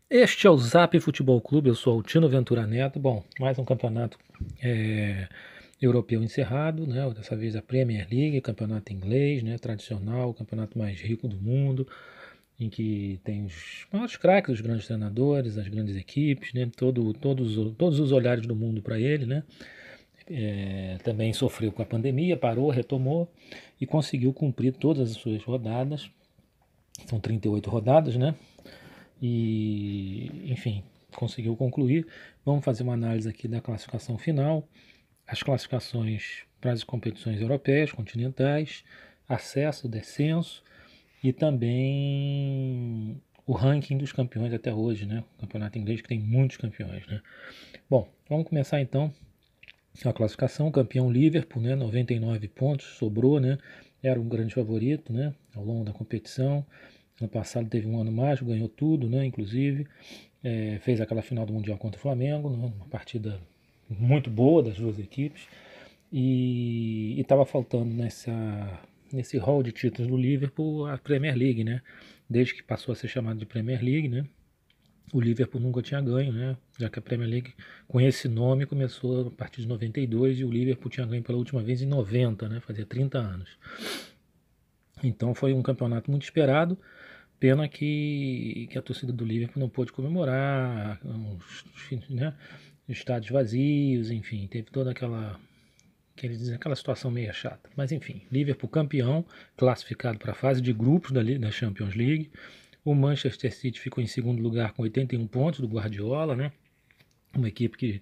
Este é o Zap Futebol Clube, eu sou o Tino Ventura Neto. Bom, mais um campeonato europeu encerrado, né? Dessa vez a Premier League, campeonato inglês, né? Tradicional, o campeonato mais rico do mundo, em que tem os maiores craques, os grandes treinadores, as grandes equipes, né? Todos os olhares do mundo para ele, né? Também sofreu com a pandemia, parou, retomou e conseguiu cumprir todas as suas rodadas. São 38 rodadas, né? E, enfim, conseguiu concluir. Vamos fazer uma análise aqui da classificação final, as classificações para as competições europeias, continentais, acesso, descenso e também o ranking dos campeões até hoje, né? O campeonato inglês que tem muitos campeões, né? Bom, vamos começar então a classificação. O campeão Liverpool, né? 99 pontos, sobrou, né? Era um grande favorito, né? Ao longo da competição. Ano passado teve um ano mágico, ganhou tudo, né? Inclusive fez aquela final do Mundial contra o Flamengo, né? Uma partida muito boa das duas equipes. E estava faltando nesse hall de títulos do Liverpool a Premier League, né? Desde que passou a ser chamado de Premier League, né? O Liverpool nunca tinha ganho, né? Já que a Premier League, com esse nome, começou a partir de 92 e o Liverpool tinha ganho pela última vez em 90, né? Fazia 30 anos. Então foi um campeonato muito esperado. Pena que a torcida do Liverpool não pôde comemorar, né? Estádios vazios, enfim, teve toda aquela situação meio chata. Mas enfim, Liverpool campeão, classificado para a fase de grupos da Champions League. O Manchester City ficou em segundo lugar com 81 pontos do Guardiola, né? Uma equipe que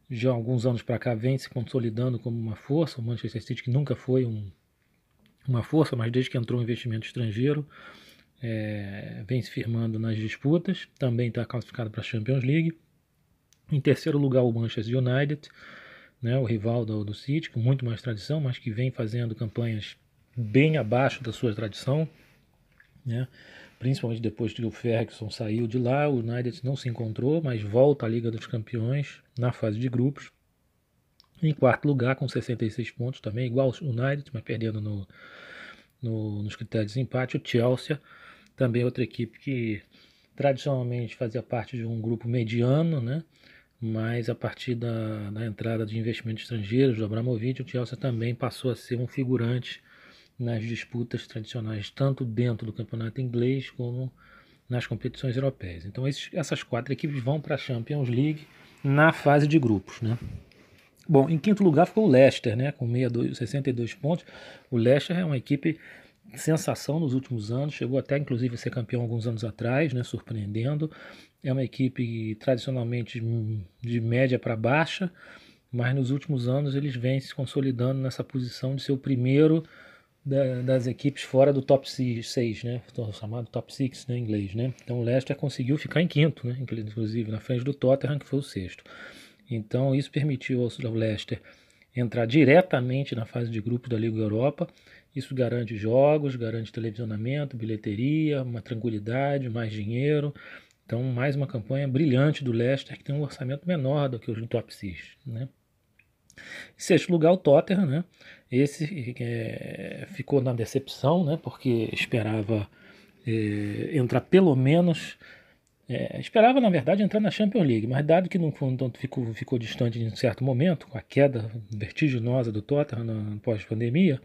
já há alguns anos para cá vem se consolidando como uma força. O Manchester City que nunca foi uma força, mas desde que entrou um investimento estrangeiro, vem se firmando nas disputas. Também está classificado para a Champions League. Em terceiro lugar, o Manchester United, né, o rival do City, com muito mais tradição, mas que vem fazendo campanhas bem abaixo da sua tradição, né? Principalmente depois que o Ferguson saiu de lá, o United não se encontrou, mas volta à Liga dos Campeões na fase de grupos. Em quarto lugar, com 66 pontos também, igual o United, mas perdendo nos critérios de empate, o Chelsea, também outra equipe que tradicionalmente fazia parte de um grupo mediano, né? Mas a partir da entrada de investimentos estrangeiros, do Abramovich, o Chelsea também passou a ser um figurante nas disputas tradicionais, tanto dentro do campeonato inglês como nas competições europeias. Então essas quatro equipes vão para a Champions League na fase de grupos, né? Bom, em quinto lugar ficou o Leicester, né, com 62 pontos. O Leicester é uma equipe sensação nos últimos anos, chegou até inclusive a ser campeão alguns anos atrás, né, surpreendendo. É uma equipe tradicionalmente de média para baixa, mas nos últimos anos eles vêm se consolidando nessa posição de ser o primeiro das equipes fora do top 6, né? Chamado top 6, né, em inglês, né? Então o Leicester conseguiu ficar em quinto, né? Inclusive na frente do Tottenham, que foi o sexto. Então isso permitiu ao Leicester entrar diretamente na fase de grupos da Liga Europa. Isso garante jogos, garante televisionamento, bilheteria, uma tranquilidade, mais dinheiro. Então, mais uma campanha brilhante do Leicester, que tem um orçamento menor do que os do top 6, né? Em sexto lugar, o Tottenham, né? Esse ficou na decepção, né? Porque esperava entrar pelo menos. Esperava, na verdade, entrar na Champions League, mas dado que não tanto ficou distante em um certo momento, com a queda vertiginosa do Tottenham pós-pandemia,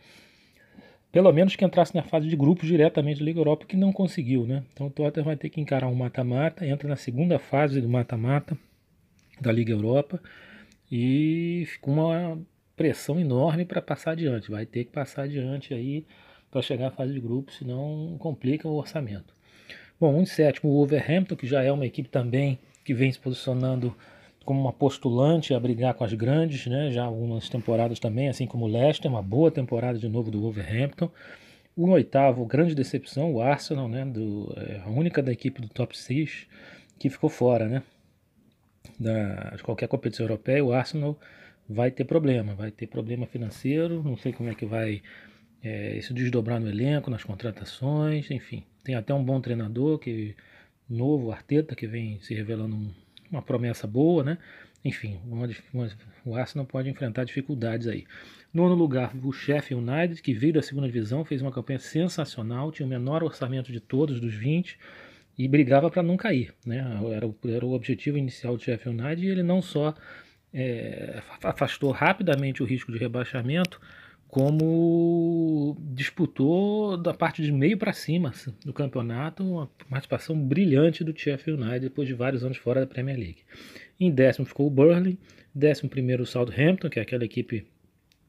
pelo menos que entrasse na fase de grupos diretamente da Liga Europa, que não conseguiu, né? Então o Tottenham vai ter que encarar um mata-mata, entra na segunda fase do mata-mata da Liga Europa e com uma pressão enorme para passar adiante. Vai ter que passar adiante aí para chegar à fase de grupos, senão complica o orçamento. Bom, em sétimo, o Wolverhampton, que já é uma equipe também que vem se posicionando como uma postulante a brigar com as grandes, né? Já algumas temporadas também, assim como o Leicester, uma boa temporada de novo do Wolverhampton. O oitavo, grande decepção, o Arsenal, né? A única da equipe do top 6 que ficou fora, né? De qualquer competição europeia, o Arsenal vai ter problema financeiro, não sei como é que vai isso desdobrar no elenco, nas contratações, enfim. Tem até um bom treinador, novo, Arteta, que vem se revelando uma promessa boa, né? Enfim, o Arsenal pode enfrentar dificuldades aí. Nono lugar, o Sheffield United, que veio da segunda divisão, fez uma campanha sensacional, tinha o menor orçamento de todos, dos 20, e brigava para não cair, né? Era o objetivo inicial do Sheffield United, e ele não só afastou rapidamente o risco de rebaixamento, como disputou da parte de meio para cima do campeonato, uma participação brilhante do Sheffield United depois de vários anos fora da Premier League. Em 10º ficou o Burnley, 11º o Southampton, que é aquela equipe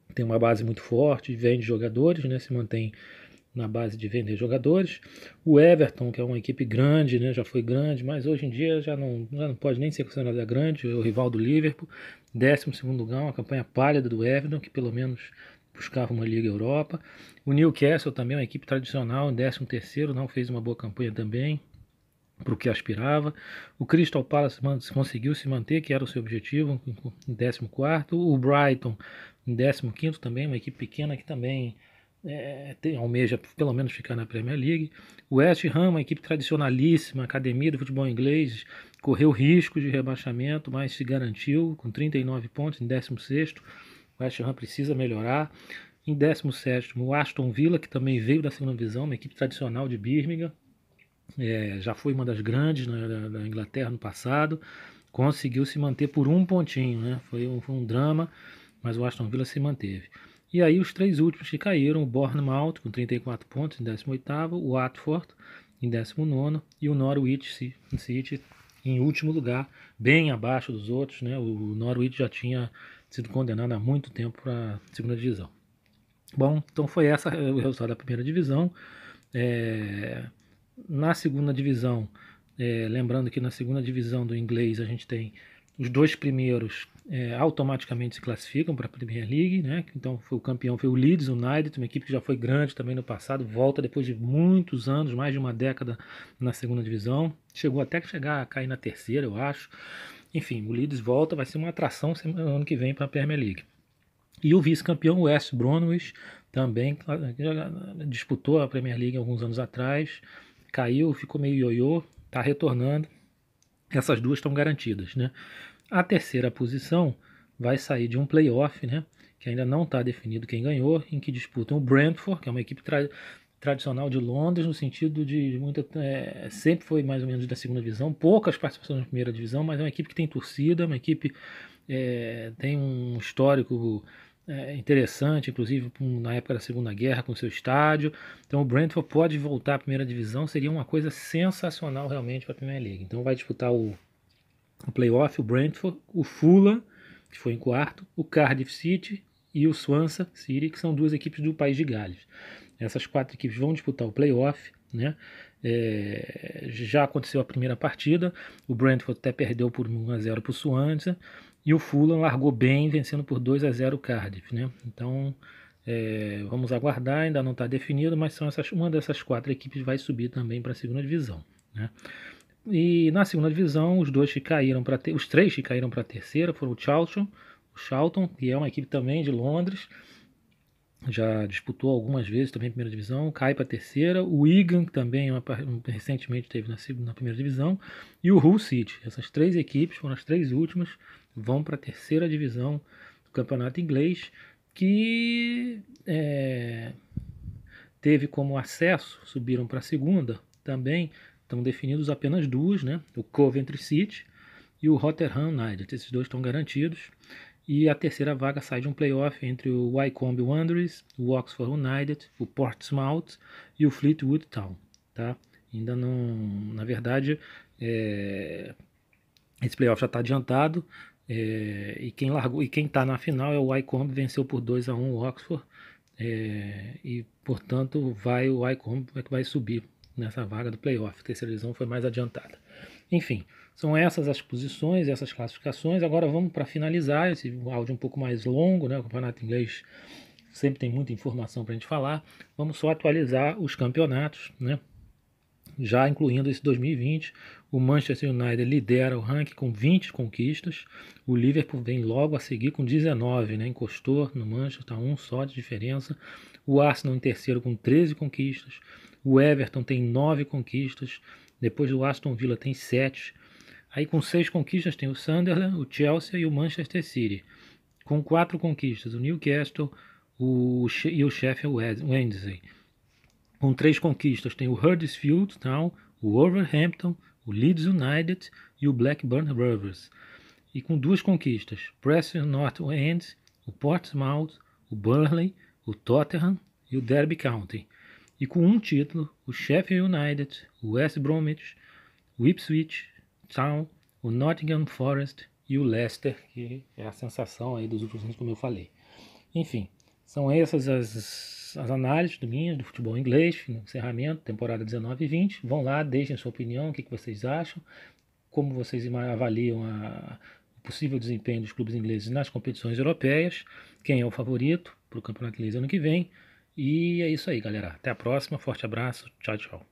que tem uma base muito forte, vende jogadores, né, se mantém na base de vender jogadores. O Everton, que é uma equipe grande, né, já foi grande, mas hoje em dia já não pode nem ser considerada grande, é o rival do Liverpool. 12º lugar, uma campanha pálida do Everton, que pelo menos buscava uma Liga Europa. O Newcastle também, uma equipe tradicional, em 13º, não fez uma boa campanha também, para o que aspirava. O Crystal Palace conseguiu se manter, que era o seu objetivo, em 14º. O Brighton, em 15º também, uma equipe pequena que também almeja pelo menos ficar na Premier League. O West Ham, uma equipe tradicionalíssima, academia do futebol inglês, correu risco de rebaixamento, mas se garantiu com 39 pontos em 16º. O West Ham precisa melhorar. Em 17º, o Aston Villa, que também veio da segunda divisão, uma equipe tradicional de Birmingham, já foi uma das grandes, né, da Inglaterra no passado, conseguiu se manter por um pontinho, né? Foi um drama, mas o Aston Villa se manteve. E aí os três últimos que caíram, o Bournemouth com 34 pontos em 18º, o Watford em 19º e o Norwich City em último lugar, bem abaixo dos outros, né? O Norwich já tinha sido condenado há muito tempo para a segunda divisão. Bom, então foi essa o resultado da primeira divisão. Na segunda divisão, lembrando que na segunda divisão do inglês a gente tem os dois primeiros automaticamente se classificam para a Premier League, né? Então o campeão foi o Leeds United, uma equipe que já foi grande também no passado, volta depois de muitos anos, mais de uma década na segunda divisão, chegou até chegar a cair na terceira, eu acho. Enfim, o Leeds volta, vai ser uma atração ano que vem para a Premier League. E o vice-campeão West Bromwich também já disputou a Premier League alguns anos atrás, caiu, ficou meio ioiô, está retornando. Essas duas estão garantidas, né? A terceira posição vai sair de um playoff, né? Que ainda não está definido quem ganhou, em que disputam o Brentford, que é uma equipe tradicional de Londres, no sentido de sempre foi mais ou menos da segunda divisão, poucas participações na primeira divisão, mas é uma equipe que tem torcida, uma equipe tem um histórico interessante, inclusive na época da Segunda Guerra, com seu estádio. Então o Brentford pode voltar à primeira divisão, seria uma coisa sensacional realmente para a Premier League. Então vai disputar o playoff, o Brentford, o Fulham, que foi em quarto, o Cardiff City e o Swansea City, que são duas equipes do País de Gales. Essas quatro equipes vão disputar o playoff, né? Já aconteceu a primeira partida, o Brentford até perdeu por 1-0 para o Swansea, e o Fulham largou bem, vencendo por 2-0 o Cardiff, né? Então vamos aguardar, ainda não está definido, mas uma dessas quatro equipes vai subir também para a segunda divisão, né? E na segunda divisão, os três que caíram para a terceira foram o Charlton, que é uma equipe também de Londres, já disputou algumas vezes também a primeira divisão, cai para a terceira. O Wigan também recentemente esteve na primeira divisão, e o Hull City. Essas três equipes foram as três últimas, vão para a terceira divisão do campeonato inglês, que teve como acesso, subiram para a segunda também. Estão definidos apenas duas, né? O Coventry City e o Rotherham United. Esses dois estão garantidos. E a terceira vaga sai de um playoff entre o Wycombe Wanderers, o Oxford United, o Portsmouth e o Fleetwood Town. Tá? Ainda não... Na verdade, esse playoff já está adiantado. E quem está na final é o Wycombe, venceu por 2-1 o Oxford. E, portanto, o Wycombe que vai subir nessa vaga do playoff. A terceira divisão foi mais adiantada. Enfim, são essas as posições, essas classificações. Agora vamos para finalizar esse áudio um pouco mais longo, né? O campeonato inglês sempre tem muita informação para a gente falar. Vamos só atualizar os campeonatos, né? Já incluindo esse 2020, o Manchester United lidera o ranking com 20 conquistas, o Liverpool vem logo a seguir com 19, né? Encostou no Manchester, está um só de diferença. O Arsenal em terceiro com 13 conquistas, o Everton tem 9 conquistas, depois do Aston Villa tem 7. Aí com 6 conquistas tem o Sunderland, o Chelsea e o Manchester City. Com 4 conquistas, o Newcastle e o Sheffield Wednesday. Com 3 conquistas tem o Huddersfield Town, o Wolverhampton, o Leeds United e o Blackburn Rovers. E com 2 conquistas, Preston North End, o Portsmouth, o Burnley, o Tottenham e o Derby County. E com 1 título, o Sheffield United, o West Bromwich, o Ipswich Town, o Nottingham Forest e o Leicester, que é a sensação aí dos últimos anos, como eu falei. Enfim, são essas as análises do futebol inglês, no encerramento, temporada 19 e 20. Vão lá, deixem sua opinião, o que vocês acham, como vocês avaliam o possível desempenho dos clubes ingleses nas competições europeias, quem é o favorito para o Campeonato Inglês ano que vem. E é isso aí, galera. Até a próxima, forte abraço, tchau, tchau.